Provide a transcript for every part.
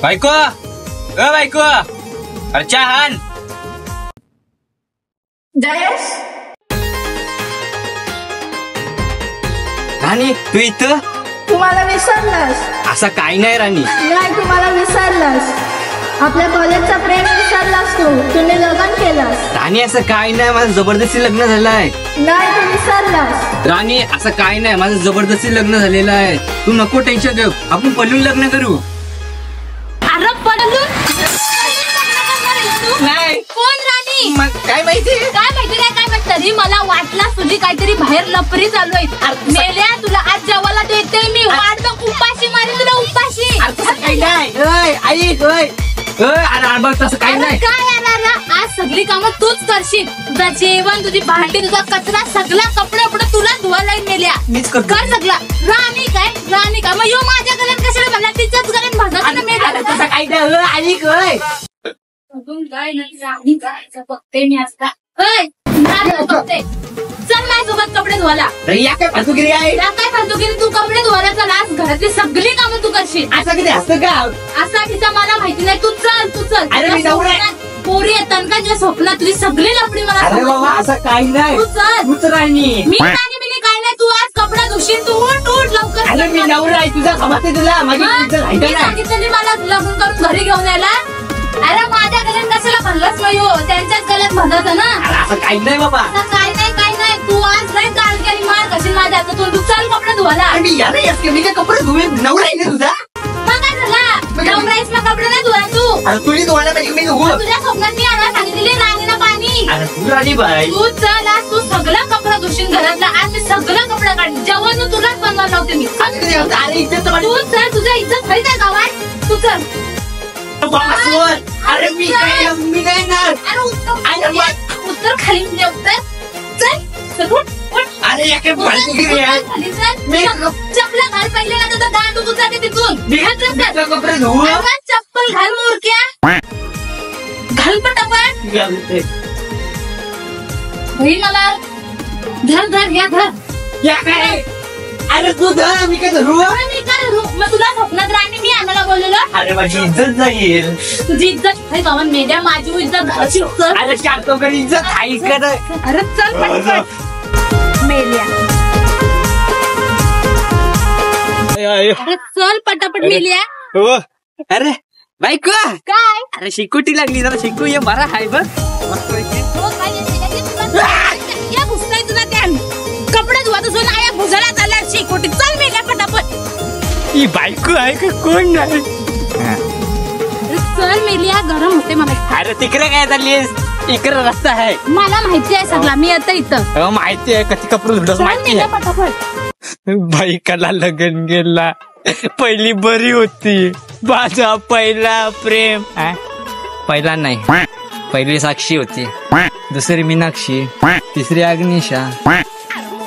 बायको बायको, अरे चहा आण. जयेश, राणी तू इथं? तुम्हाला विसरलास? असं काही नाही राणी. नाही, तुम्हाला विसरलास. आपल्या कॉलेजचा प्रेम विसरलास तू. तुम्ही लग्न केलास. राणी असं काही नाही, माझं जबरदस्ती लग्न झालंय. नाही, तू विसरलास. राणी असं काही नाही, माझं जबरदस्ती लग्न झालेलं आहे. तू नको टेन्शन घेऊ, आपण पळून लग्न करू. अरे पळून? नाही. कोण राणी? मग काय माहिती? काय माहिती नाही काय माहिती. तरी मला वाटला तुझी काहीतरी बाहेर लपरी चालू आहे. मेल्या तुला आज जेवायला देते मी. वाट बघ, उपाशी मारी तुला, उपाशी. काही नाही. आई अरे बघ तसं काही नाही. काय आज सगळी कामं तूच करशील. तुझं जेवण, तुझी भांडी, तुझा कचरा, सगळा कपडे उपडे तुला धुवायला मेल्या. मीच करतो. कर सगळा. राणी काय मग यो माझ्या गळ्यात कशाला म्हणला? तिच्याच गळ्यात भांडा मेल्या. तसं काही नाही. आई काय नाही, राणी काय बघते मी असता. बघते. चल माझ्यासोबत कपडे धुवायला. या काय फालतूगिरी आहे? काय फालतूगिरी? तू कपडे धुवायला चल. आज घरातली सगळी कामं तू करशील. असं किती असतं का? असा तिचा मला माहिती नाही. तू चल. अरे मी जाऊ नये. पोरी येतात का तुझ्या स्वप्नात? तुझी सगळी लफडी मला. अरे बाबा असं काही नाही. तू चल. तूच राणी. मी राणी बिनी काही नाही. तू आज कपडा धुशील. तू उठ लवकर. अरे मी नवरा आहे तुझा. समजते तुला माझी इज्जत आहे का नाही? सांगितलं मला लग्न करून घरी घेऊन यायला. अरे माझ्या गळ्यात कशाला भरलंच नाही हो. त्यांच्याच गळ्यात भरत ना. असं काही नाही बाबा. काय नाही. तू आज नाही काल केली मार कशी माझ्या हातातून. तू चल कपडे धुवायला. मी काय कपडे धुवे? नवरा आहे ना तुझा. मग काय झाला? नवराईस मग कपडे नाही धुवा तू. अरे तुझी धुवायला पाहिजे. मी धुवू. तुझ्या स्वप्नात मी आला सांगितलेली राणीला पाणी. अरे तू राणी बाई. तू चल. आज तू सगळा कपडा धुशील घरातला. आज मी सगळा कपडा काढ. जेवण तुलाच बनवायला लावते मी. अरे इज्जत तू चल. तुझ्या इज्जत होईल काय गावात? तू चल. अरे मी काय ना. उत्तर खाली उत्तर. चल. अरे या काय फालतूगिरी आहे? चपला घाल पहिले ना. तर दांड उतरून जाते तिथून. कपडे धुवू. चप्पल घाल मोरक्या. घाल पटापट. होईल मला. धर या काय? अरे तू धर. मी काय धरू? मी काय धरू? मग तुला स्वप्नात राणी मी आणायला बोललेलं. अरे माझी इज्जत जाईल. तुझी इज्जत आहे गावात मेल्या. माझी इज्जत घालशील. अरे चारतोकरी इज्जत आहे का? अरे चल पटपट. मेल्या. अरे चल पटापट मेल्या. हो. अरे बायको काय? अरे शिकुटी लागली जरा. शिकू ये बरा आहे बघ. हो, काय येते का ते तुला? या घुसताय तुला त्या कपडे धुवा तुझून आया भुजळ्यात आल्या शिकोटी. चल मेल्या पटापट. ही बायको आहे का कोण नाही? अरे चल मेल्या. गरम होते मला. अरे तिकडे काय चाललीस? इकडे रस्ता आहे. मला माहिती आहे सगळा. मी आता इथं. माहिती आहे कधी कपडे धुडस माहिती आहे. पटापट. बायकाला लगन गेला. पहिली बरी होती. माझा पहिला प्रेम. पहिला नाही, पहिली साक्षी होती. दुसरी मीनाक्षी. तिसरी अग्निशा.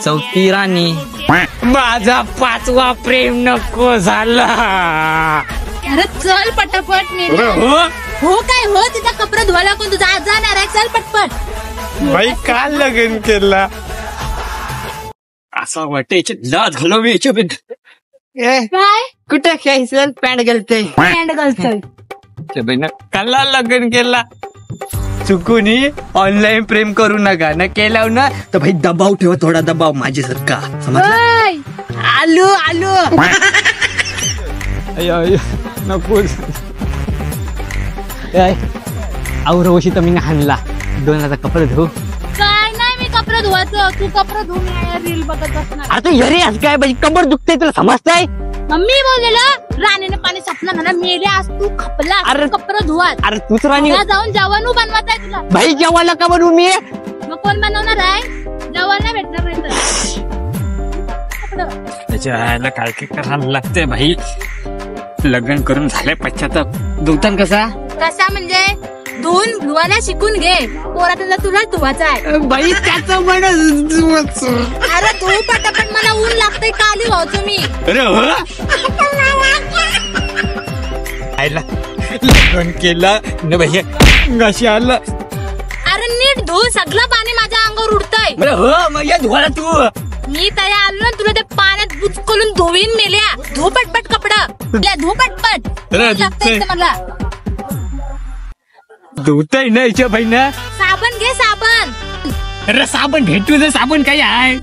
चौथी राणी. माझा पाचवा प्रेम नको झाला. अरे चल पटापट मेल्या. हो काय हो? तिचा कपडे धुवायला कोण? तुझा आज जाणार आहे. चल पटपट. बाई का लगन केला? असं वाटतं याच्यात लाज घालव मी याच्या. काय? कुठे खेळ पॅन्ट घालते. पॅन्ट घालतोय. काला लगन केला. चुकून ऑनलाईन प्रेम करू नका. न केल्यावर ना तर भाई दबाव ठेवा. थोडा दबाव माझ्यासारखा. समजलं? आलो नको. औरवशी तर मी हाणला. 2 कपडे धुवू. काय नाही मी कपडे धुवायचं. तू कपडे धुवून रील बघत बसणार. आता यरे आज काय पाहिजे? कबर दुखते तुला समजताय? मम्मी बोललेलं राणीने पाणी सपना म्हणा. मेले आज तू खपला. अरे कपडे धुवात. अरे तूच राणी. जाऊन जेवण बनवत आहे तुला. भाई जेवायला का बनवू मी? मग कोण बनवणार आहे? जेवण नाही भेटणार त्याच्या काय करायला लागते भाई. लग्न करून झाले पश्चाताप. धुतान कसा म्हणजे धुवायला शिकून घे. पोरा तुला धुवायचा आहे. बाई त्याचं म्हण. अरे धुवू पटापट. मला ऊन लागतंय. काली व्हावतो मी. अरे लग्न केला न भैया. कशी आलं? अरे नीट धु. सगळं पाणी माझ्या अंगावर उडतंय. मग या धुवायला तू. मी तयार आलो ना. तुला ते पाण्यात बुचकलून धुवीन मेल्या. धु पटपट कपडे. कपडा धू पटपट. अरे, लागतंय इथं मला. धुतय ना याच्या बहिणा. साबण घे साबण. अरे साबण भेटू दे, साबण काही आहे.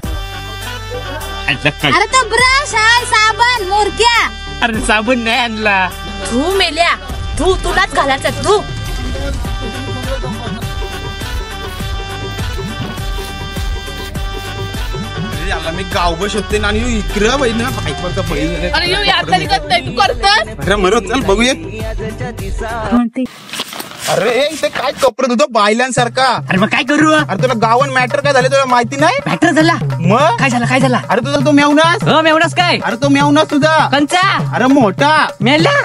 अरे तो ब्रश आहे साबण मोरक्या. अरे साबण नाही आणला. धू मेल्या धू तुलाच घालायचं धू. मी गावभर शोधते आणि इकडं बहीण बायकोचा बहीण. अरे येऊ यार तरी तू करतोस. अरे म्हणून चल बघूया. अरे इथे काय कपडे तुझं बायलांसारखा. अरे मग काय करू. अरे तुला गावन मॅटर काय झाले तुला माहिती नाही. मॅटर झाला. मग काय झाला. अरे तुझा तो मेवनास. हो मेवढाच काय. अरे तो मेवनास तुझा कंचा अरे मोठा मेला.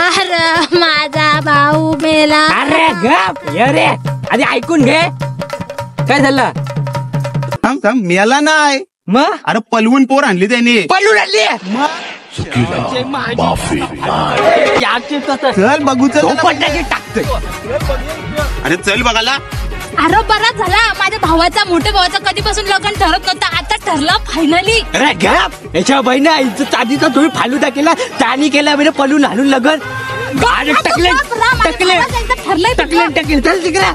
अरे माझा भाऊ मेला. अरे गप अरे आधी ऐकून घे. काय झालं. थांब मेला नाही. मग अरे पलवून पोर आणली त्याने. पळून आली. चल बघू चल. टाकतोय. अरे चल बघायला. अरे बराच झाला माझ्या भावाचा मोठ्या भावाचा कधीपासून लग्न ठरत नव्हतं आता ठरलं फायनली. अरे गप याच्या बहिणी आईचं चादीचा तुम्ही फालुदा केला चानी केला म्हणजे पळून हाणून लगन टकले चल तिकडे.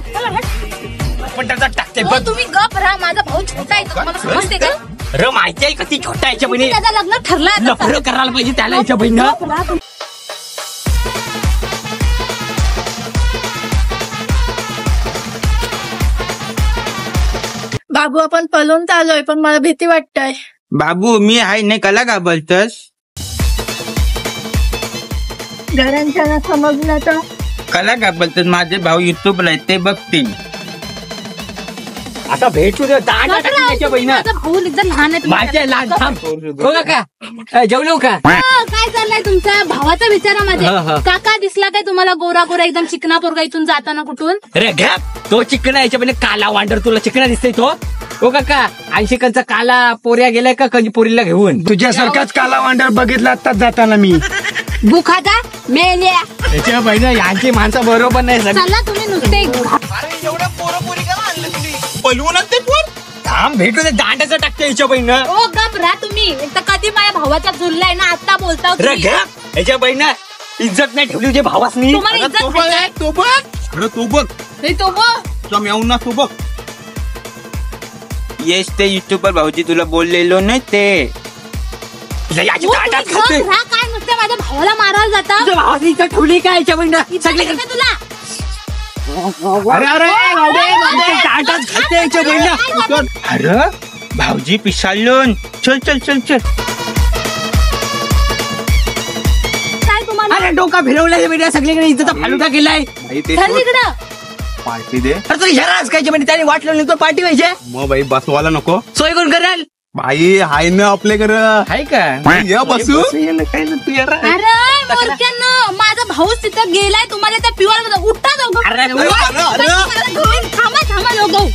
पण त्याचा टाकते बघ. तुम्ही गप राहा माझा भाऊ छोटा आहे तुम्हाला समजते का. अरे माहिती आहे कधी छोटा याच्या बहिणी. त्याचं लग्न ठरलं लफडं करायला पाहिजे त्याला याच्या बहिणी. बाबू आपण पळून चाललोय पण मला भीती वाटतंय. बाबू मी आहे नाही कला का बोलतस. घरांच्या समजलं तर कला का बोलतस माझे भाऊ युट्यूबला आहे ते बघतील. आता भेटू दे. याच्या बहिणी माझा भाऊ एकदम लहान आहे माझ्या लहान थांब. हो का जेवलो का. काय चाललंय तुमच्या भावाचा विचारामध्ये. हा, हा. काका दिसला काय तुम्हाला गोरा गोरा एकदम चिकना पोरगा इथून जाताना कुठून. अरे घ्या तो चिकना याच्या बहिणी काला वांडर तुला चिकना दिसतोय तो. हो काका 80 कंचा काला पोऱ्या गेलाय का कंजी पोरीला घेऊन. तुझ्यासारखाच काला वांडर बघितला आताच जाताना मी. बुखाचा मेल्या. याच्या बहिणी यांची माणसं बरोबर नाही सगळं. चला तुम्ही नुसते पलवून ते पोर. थांब भेटू दे. दांड्याचं टाकते याच्या बहिणी. ओ गप राहा तुम्ही. एक तर कधी माझ्या भावाचा झुललाय ना आता बोलता अरे घ्या याच्या बहिणी इज्जत नाही ठेवली तुझ्या भावासनी. तुम्हाला अरे तो इज्जत बघ नाही. तो बघ. अरे तो बघ तो बघ. तुझा मेवनास तो बघ. येस ते युट्यूबर भाऊजी तुला बोललेलो नाही ते. याची ओ, दांडात तुम्ही खाते. गप राहा. काय नुसते माझ्या भावाला मारायला जाता. तुझ्या भावासनी इज्जत ठेवली काय याच्या बहिणी. सगळे तुला अरे अरे दांडात खाते याच्या बहिणी. अरे भाऊजी पिसाळून चल चल चल चल. काय तुम्हाला अरे डोका फिरवलाय बेटा सगळीकडे इज्जत फालुदा केलाय. चल इकडं. पार्टी दे. अरे तुझी शराज काय म्हणजे त्याने वाटलं नाही तो पार्टी पाहिजे. मग बाई बसवायला नको. सोय कोण करेल. बाई हाय ना आपल्याकडे. आहे का ये बसू. अरे मोरक्यानं माझा भाऊच तिथं गेलाय तुम्हाला त्या पिवाला उठा दोघं. अरे, थांबा थांबा दोघं.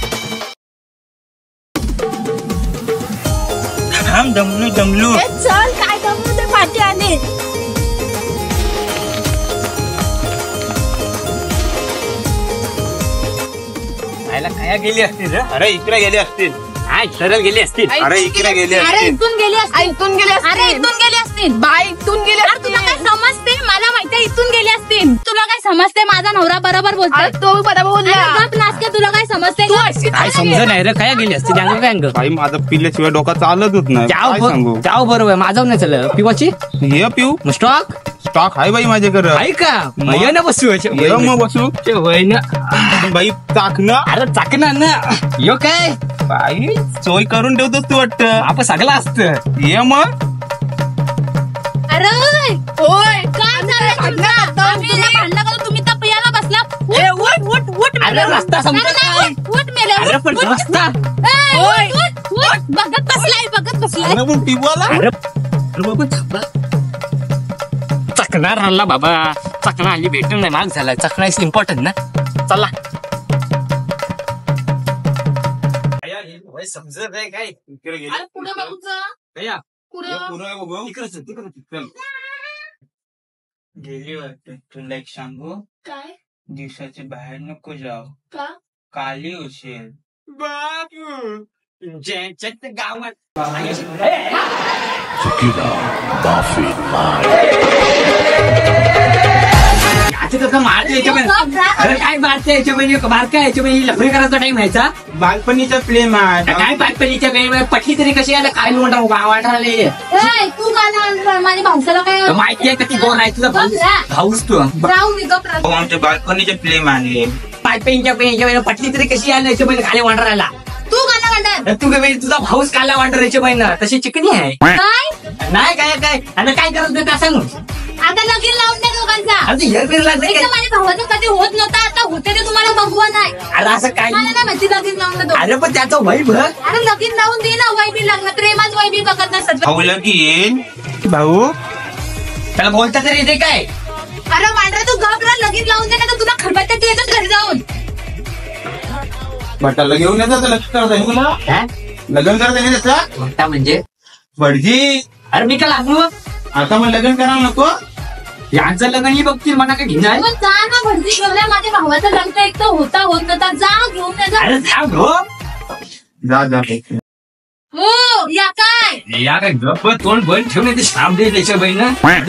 थांब दमलू. ए, चल काय करू ते पाठी आले. काय गेली असतील. अरे इकडे गेले असतील. काय सरळ गेली असतील. अरे इकडे गेले अरे असतील. इथून गेले असतील. इथून गेले अरे इथून गेले असतील. बाय इथून गेले. अरे तुला काय समजते मला माहितीये इथून गेले असतील. तुला काय समजते माझा नवरा बरोबर बोलतो. तो बरोबर बोलला. नाचके तुला काय समजते. काय समज नाही रे काय गेली असतील. अंग काय अंग बाई माझं पिल्ल्याशिवाय डोका चालतच नाही. काय सांगू. जाऊ बरोबर माझा नाही चाल पिवाची हे पिऊ स्टॉक स्टॉक आहे बाई माझ्याकडे. आहे का मग ना बसू ये मग बसू. होय ना. बाई चाकणं. अरे चाकणार ना यो काय बाई सोय करून ठेवतोस तू वाटत. आपण सगळं असतं. ये मग. अरे होय काय चाललंय तुमचं. आम्ही ना भांडणं करतो तुम्ही तर पियाला बसला. उठ अरे रस्ता समजत अरे नाही. नाही, उठ मेल्या. अरे पण उठ. रस्ता ए, उठ. बघत बसलाय. अरे पण पिवाला. अरे बाबा थांबा. चकणार राहिला बाबा. चकना हल्ली भेटून नाही माग झालाय. चकना इज इम्पॉर्टंट ना. चला समजत नाही काय. इकडे गेले. अरे पुढे बघूचं. पुढे गेली वाटतं. तुला एक सांगू काय दिवसाच्या बाहेर नको जाऊ. का काली उशीर. बापू ज्यांच्या गावात मारते अरे काय मारते लफडी करायचा टाइम व्हायचा. बालपणीचा प्रेम आहे. काय बालपणीच्या वेळेवर पटली तरी कशी आला काय वाटायला तू का माझ्या भाऊसाला काय माहिती आहे का ती कोण आहे तुझा भाऊस तू राहू दे गप हो, आमच्या बालपणीचे प्रेम आहे. बालपणीच्या वेळेवर पटली तरी कशी आला याच्या खाली वांडरायला. तू गाणं म्हणतात तू काय तुझा भाऊस काला वांडर याच्या बहिण तशी चिकनी आहे. काय नाही काय काय आता काय करत नाही का सांगू. आता लगीन लावून द्या दोघांचा. अरे हेरफेर लागले एकदा माझ्या भावाचं कधी होत नव्हतं आता होते ते तुम्हाला बघवा नाही. अरे असं काय मला नाही माहिती लगीन लावून देतो. अरे पण त्याचं वय बघ. अरे लगीन लावून दे ना वैबी लग्न प्रेमाच वैबी बघत नसत. भाऊ लगीन भाऊ त्याला बोलता तरी येते काय. अरे वांड्रा तू घाबरा लगीन लावून दे ना तर तुला खरबत्त्यात येतच घरी जाऊन. बटाला घेऊन येतात लग्न करता तुला लग्न करता नाही त्याचा मोठा म्हणजे भटजी. अरे मी का लागलो आता मग लग्न करायला नको. यांचं लग्न बघतील मला काय घेणार. मग जा ना भरती घेऊन माझ्या भावाचं लग्न एक तर होता होत नव्हता जा घेऊन ये जा. अरे थांब हो. जा जा हो या काय या काय गप्प तोंड बंद ठेवून ते शाम दे त्याच्या बहिण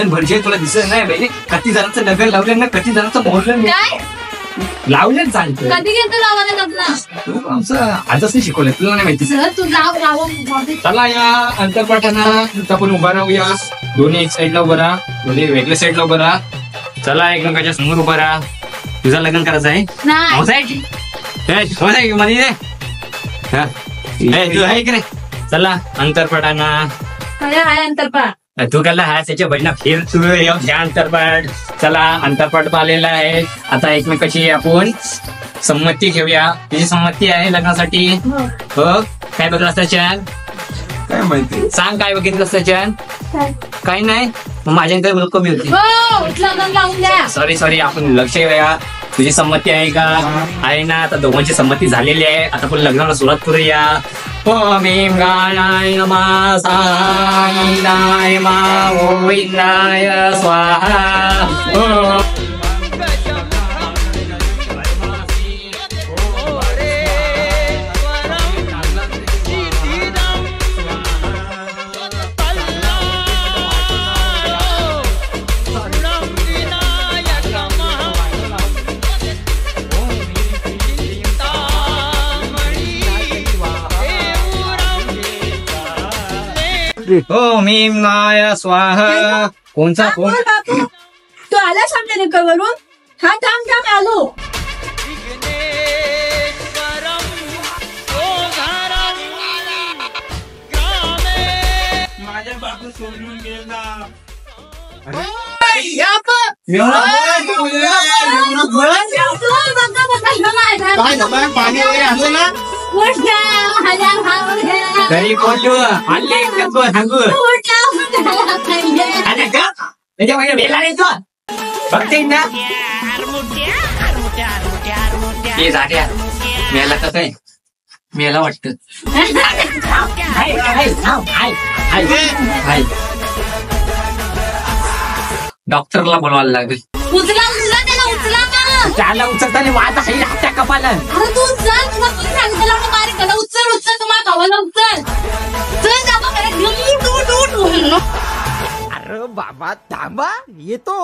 भरशे तुला दिसत नाही बहिणी. किती जणांचं लग्न लावलं ना किती जणांचं मोडलं काय लावलं चालतं. कधी घेतो लावायला लग्न तू आमचं आजच नाही शिकवलं तुला नाही माहिती. सर तू जाऊ राव चला या अंतरपाठाना आपण उभा राहूया. दोन्ही एक साईडला उभं राहा दोन्ही वेगळ्या साईडला उभं राहा. चला एकमेकाच्या समोर उभं राहा. तुझं लग्न करायचं आहे नाही मध्ये तू आहे की नाही. चला अंतरपाठाना आहे अंतरपा तू कला हा त्याच्या बहिणा फिर तू ह्या अंतरपाठ. चला अंतरपाठ आलेला आहे. आता एकमेकाची आपण संमती घेऊया. तुझी संमती आहे लग्नासाठी हो. काय बघलं असतं छान काय माहिती सांग काय बघितलं असतं छान. काही नाही मग माझ्याकडे कमी होती. हो लग्न लावून द्या. सॉरी आपण लक्ष ठेवूया. तुझी संमती आहे का आहे ना. आता दोघांची संमती झालेली आहे. आता आपण लग्नाला सुरुवात करूया. ओम भीम गाणाय नमः साईनाय मा गोविंदाय स्वाहा. ओम भीम गाय स्वाहा. कोणचा कोण बापू तू आला सामने नेमकं वरून. हा थांब थांब आलो. माझ्या बापू सोडून गेला. काय पाणी वगैरे आणलं ना. तरी कोण सांगू त्याच्या महिने वेला नाही तो बघते ना. हे झाड्या मेला कसं आहे मेला वाटत. डॉक्टरला बोलवायला लागेल. उचला उचला त्याला उचला का त्याला उचलताना माझा हाई हात्या कपाला. अरे तू उचल तुला कोणी सांगितलं आपण बारीक झाला. उचल उचल तुम्हाला गावाला उचल चल जाबा करे. अरे बाबा थांबा येतो.